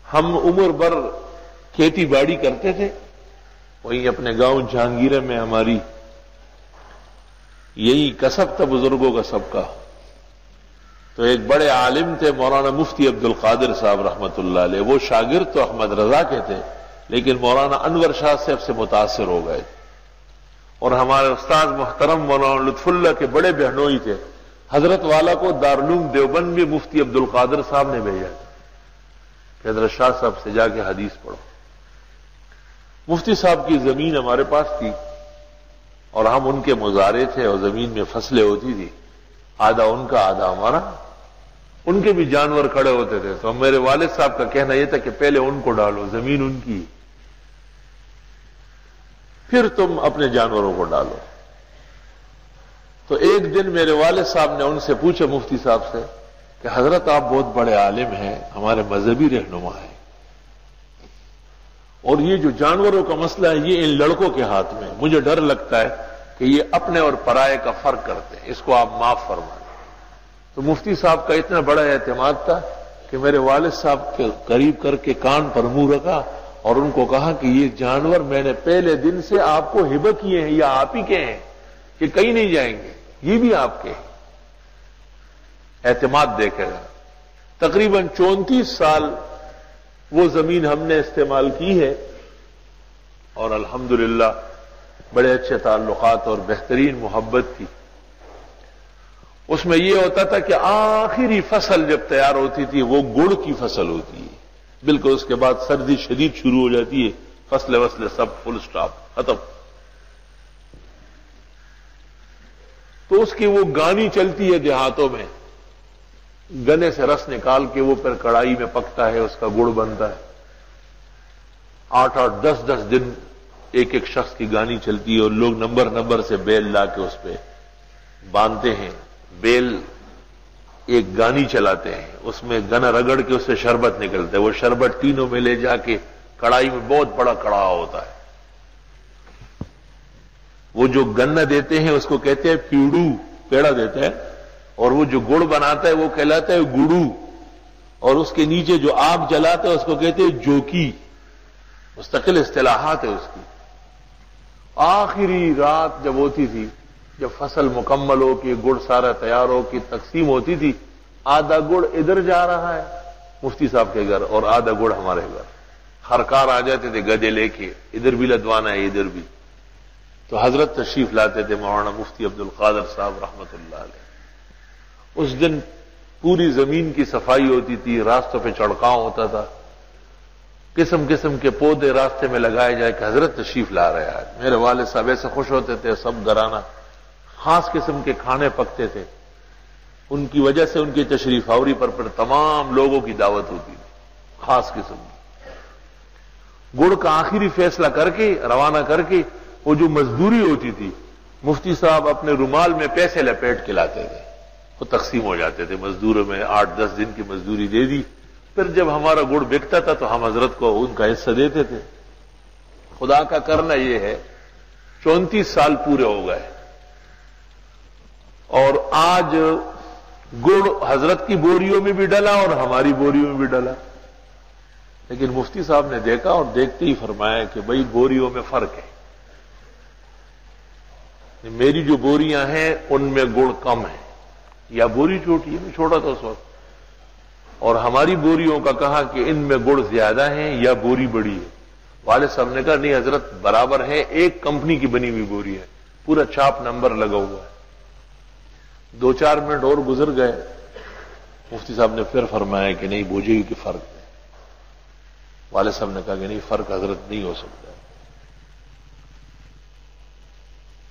ہم عمر بھر کھیتی باڑی کرتے تھے، وہیں اپنے گاؤں جہانگیرہ میں ہماری یہی کسب تھا بزرگوں کا سب کا. تو ایک بڑے عالم تھے مولانا مفتی عبد القادر صاحب رحمۃ اللہ علیہ. وہ شاگرد تو احمد رضا کے تھے لیکن مولانا انور شاہ صاحب سے متاثر ہو گئے، اور ہمارے استاد محترم مولانا لطف اللہ کے بڑے بہنوئی تھے. حضرت والا کو دارالعلوم دیوبند میں مفتی عبد القادر صاحب نے بھیجا کہ حضرت شاہ صاحب سے جا کے حدیث پڑھو. مفتی صاحب کی زمین ہمارے پاس تھی اور ہم ان کے مزارے تھے، اور زمین میں فصلیں ہوتی تھی، آدھا ان کا آدھا ہمارا. ان کے بھی جانور کھڑے ہوتے تھے، تو میرے والد صاحب کا کہنا یہ تھا کہ پہلے ان کو ڈالو، زمین ان کی، پھر تم اپنے جانوروں کو ڈالو. تو ایک دن میرے والد صاحب نے ان سے پوچھا مفتی صاحب سے کہ حضرت آپ بہت بڑے عالم ہیں، ہمارے مذہبی رہنما ہیں، اور یہ جو جانوروں کا مسئلہ ہے یہ ان لڑکوں کے ہاتھ میں، مجھے ڈر لگتا ہے کہ یہ اپنے اور پرائے کا فرق کرتے ہیں، اس کو آپ معاف فرمائیں. تو مفتی صاحب کا اتنا بڑا اعتماد تھا کہ میرے والد صاحب کے قریب کر کے کان پر منہ رکھا اور ان کو کہا کہ یہ جانور میں نے پہلے دن سے آپ کو ہبہ کیے ہیں، یا آپ ہی کے ہیں، کہ کہیں نہیں جائیں گے، یہ بھی آپ کے ہیں. اعتماد دیکھے گا. تقریباً 34 سال وہ زمین ہم نے استعمال کی ہے، اور الحمدللہ بڑے اچھے تعلقات اور بہترین محبت تھی. اس میں یہ ہوتا تھا کہ آخری فصل جب تیار ہوتی تھی وہ گڑ کی فصل ہوتی ہے، بالکل اس کے بعد سردی شدید شروع ہو جاتی ہے، فصلیں سب فل سٹاپ ختم. تو اس کی وہ گانی چلتی ہے دیہاتوں میں، گنے سے رس نکال کے وہ پھر کڑائی میں پکتا ہے، اس کا گڑ بنتا ہے. 8-8 10-10 دن ایک ایک شخص کی گانی چلتی ہے، اور لوگ نمبر سے بیل لا کے اس پہ باندھتے ہیں. بیل ایک گانی چلاتے ہیں، اس میں گنا رگڑ کے اس سے شربت نکلتا ہے، وہ شربت تینوں میں لے جا کے کڑائی میں، بہت بڑا کڑا ہوتا ہے. وہ جو گنا دیتے ہیں اس کو کہتے ہیں پیڑو، پیڑا دیتے ہیں، اور وہ جو گڑ بناتا ہے وہ کہلاتا ہے گڑو، اور اس کے نیچے جو آگ جلاتا ہے اس کو کہتے ہیں جوکی. مستقل اصطلاحات ہے اس کی. آخری رات جب ہوتی تھی، جب فصل مکمل ہو کے گڑ سارا تیار ہو کے تقسیم ہوتی تھی، آدھا گڑ ادھر جا رہا ہے مفتی صاحب کے گھر اور آدھا گڑ ہمارے گھر. خرکار آ جاتے تھے گدے لے کے، ادھر بھی لدوانا ہے ادھر بھی. تو حضرت تشریف لاتے تھے مولانا مفتی عبد القادر صاحب رحمۃ اللہ علیہ. اس دن پوری زمین کی صفائی ہوتی تھی، راستوں پہ چڑکاؤ ہوتا تھا، قسم قسم کے پودے راستے میں لگائے جائے کہ حضرت تشریف لا رہے ہیں. میرے والد صاحب ایسے خوش ہوتے تھے، سب گھرانہ خاص قسم کے کھانے پکتے تھے. ان کی وجہ سے ان کی تشریف آوری پر تمام لوگوں کی دعوت ہوتی تھی خاص قسم کی. گڑ کا آخری فیصلہ کر کے روانہ کر کے وہ جو مزدوری ہوتی تھی، مفتی صاحب اپنے رومال میں پیسے لپیٹ کے لاتے تھے، وہ تقسیم ہو جاتے تھے مزدوروں میں. 8-10 دن کی مزدوری دے دی. پھر جب ہمارا گڑ بکتا تھا تو ہم حضرت کو ان کا حصہ دیتے تھے. خدا کا کرنا یہ ہے 34 سال پورے ہو گئے، اور آج گڑ حضرت کی بوریوں میں بھی ڈلا اور ہماری بوریوں میں بھی ڈلا. لیکن مفتی صاحب نے دیکھا اور دیکھتے ہی فرمایا کہ بھئی بوریوں میں فرق ہے. میری جو بوریاں ہیں ان میں گڑ کم ہے، یا بوری چھوٹی ہے، میں چھوٹا تھا اس وقت، اور ہماری بوریوں کا کہا کہ ان میں گڑ زیادہ ہیں یا بوری بڑی ہے. والد صاحب نے کہا نہیں حضرت برابر ہے، ایک کمپنی کی بنی ہوئی بوری ہے، پورا چھاپ نمبر لگا ہوا ہے. 2-4 منٹ اور گزر گئے، مفتی صاحب نے پھر فرمایا کہ نہیں بوجھے کی فرق ہے. والد صاحب نے کہا کہ نہیں فرق حضرت نہیں ہو سکتا.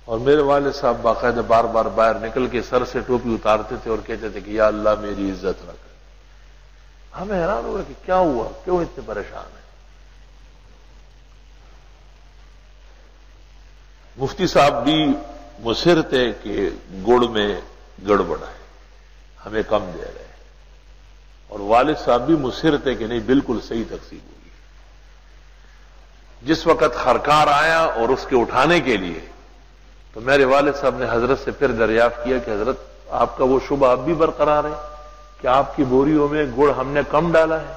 اور میرے والد صاحب باقاعدہ بار بار باہر نکل کے سر سے ٹوپی اتارتے تھے اور کہتے تھے کہ یا اللہ میری عزت رکھ. ہمیں حیران ہوا کہ کیا ہوا، کیوں اتنے پریشان ہیں. مفتی صاحب بھی مصر تھے کہ گڑ میں گڑبڑ ہے، ہمیں کم دے رہے ہیں، اور والد صاحب بھی مصر تھے کہ نہیں بالکل صحیح تقسیم ہوگی. جس وقت خرکار آیا اور اس کے اٹھانے کے لیے، تو میرے والد صاحب نے حضرت سے پھر دریافت کیا کہ حضرت آپ کا وہ شبہ اب بھی برقرار ہے کہ آپ کی بوریوں میں گڑ ہم نے کم ڈالا ہے؟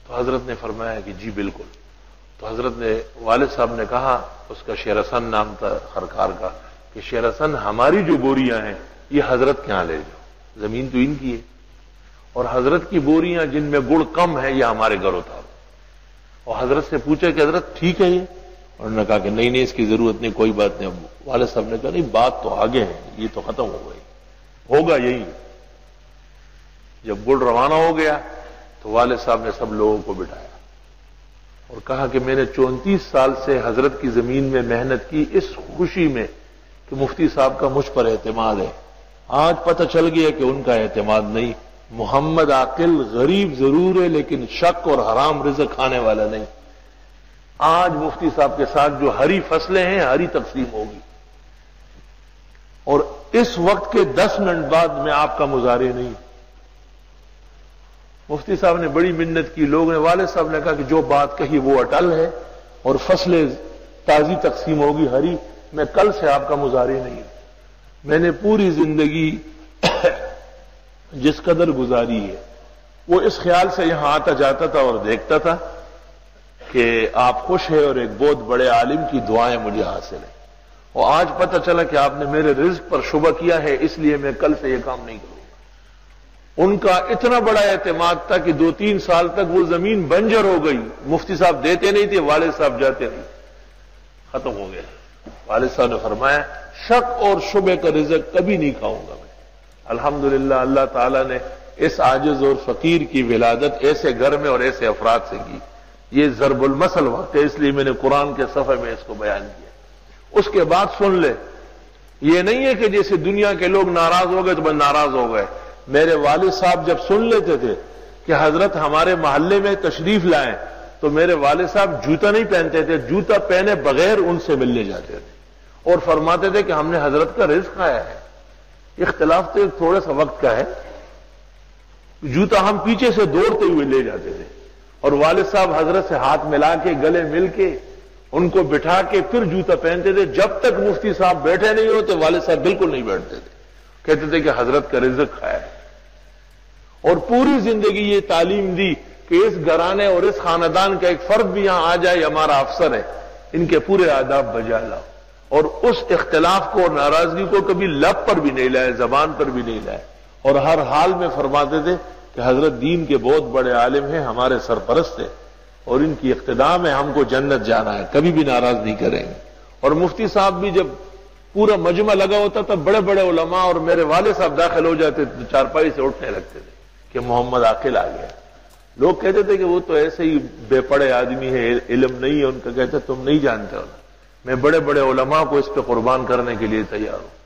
تو حضرت نے فرمایا کہ جی بالکل. تو حضرت نے والد صاحب نے کہا، اس کا شیر حسن نام تھا خرکار کا، کہ شیر حسن ہماری جو بوریاں ہیں یہ حضرت کے یہاں لے جاؤ، زمین تو ان کی ہے، اور حضرت کی بوریاں جن میں گڑ کم ہے یہ ہمارے گھر اتارو. اور حضرت سے پوچھا کہ حضرت ٹھیک ہے یہ؟ انہوں نے کہا کہ نہیں نہیں، اس کی ضرورت نہیں، کوئی بات نہیں. والد صاحب نے کہا نہیں، بات تو آگے ہے، یہ تو ختم ہو گئی، ہوگا یہی. جب گڑ روانہ ہو گیا تو والد صاحب نے سب لوگوں کو بٹھایا اور کہا کہ میں نے 34 سال سے حضرت کی زمین میں محنت کی اس خوشی میں کہ مفتی صاحب کا مجھ پر اعتماد ہے. آج پتہ چل گیا کہ ان کا اعتماد نہیں. محمد عاقل غریب ضرور ہے لیکن شک اور حرام رزق کھانے والا نہیں. آج مفتی صاحب کے ساتھ جو ہری فصلیں ہیں ہری تقسیم ہوگی، اور اس وقت کے 10 منٹ بعد میں آپ کا مظاہرے نہیں. مفتی صاحب نے بڑی منت کی، لوگوں نے، والد صاحب نے کہا کہ جو بات کہی وہ اٹل ہے اور فصلیں تازی تقسیم ہوگی ہری. میں کل سے آپ کا مظاہرے نہیں. میں نے پوری زندگی جس قدر گزاری ہے وہ اس خیال سے یہاں آتا جاتا تھا اور دیکھتا تھا کہ آپ خوش ہیں اور ایک بہت بڑے عالم کی دعائیں مجھے حاصل ہیں. اور آج پتہ چلا کہ آپ نے میرے رزق پر شبہ کیا ہے، اس لیے میں کل سے یہ کام نہیں کروں گا. ان کا اتنا بڑا اعتماد تھا کہ 2-3 سال تک وہ زمین بنجر ہو گئی. مفتی صاحب دیتے نہیں تھے، والد صاحب جاتے نہیں، ختم ہو گیا. والد صاحب نے فرمایا شک اور شبے کا رزق کبھی نہیں کھاؤں گا میں. الحمدللہ اللہ تعالیٰ نے اس عاجز اور فقیر کی ولادت ایسے گھر میں اور ایسے افراد سے کی. یہ ضرب المثل وقت ہے، اس لیے میں نے قرآن کے صفحے میں اس کو بیان کیا. اس کے بعد سن لے، یہ نہیں ہے کہ جیسے دنیا کے لوگ ناراض ہو گئے تو بس ناراض ہو گئے. میرے والد صاحب جب سن لیتے تھے کہ حضرت ہمارے محلے میں تشریف لائیں تو میرے والد صاحب جوتا نہیں پہنتے تھے، جوتا پہنے بغیر ان سے ملنے جاتے تھے اور فرماتے تھے کہ ہم نے حضرت کا رزق کھایا ہے. اختلاف تو ایک تھوڑا سا وقت کا ہے. جوتا ہم پیچھے سے دوڑتے ہوئے لے جاتے تھے اور والد صاحب حضرت سے ہاتھ ملا کے گلے مل کے ان کو بٹھا کے پھر جوتا پہنتے تھے. جب تک مفتی صاحب بیٹھے نہیں ہوتے والد صاحب بالکل نہیں بیٹھتے تھے، کہتے تھے کہ حضرت کا رزق کھایا ہے. اور پوری زندگی یہ تعلیم دی کہ اس گھرانے اور اس خاندان کا ایک فرد بھی یہاں آ جائے ہمارا افسر ہے، ان کے پورے آداب بجا لاؤ. اور اس اختلاف کو اور ناراضگی کو کبھی لب پر بھی نہیں لائے، زبان پر بھی نہیں لائے. اور ہر حال میں فرماتے تھے کہ حضرت دین کے بہت بڑے عالم ہیں، ہمارے سرپرست ہیں اور ان کی اقتداء میں ہم کو جنت جانا ہے، کبھی بھی ناراض نہیں کریں گے. اور مفتی صاحب بھی جب پورا مجمع لگا ہوتا تھا، بڑے بڑے علماء اور میرے والد صاحب داخل ہو جاتے تھے، چارپائی سے اٹھنے لگتے تھے کہ محمد عاقل آ گیا. لوگ کہتے تھے کہ وہ تو ایسے ہی بے پڑھے آدمی ہے، علم نہیں ہے ان کا. کہتے تم نہیں جانتے ہو، میں بڑے بڑے علماء کو اس پہ قربان کرنے کے لیے تیار ہوں.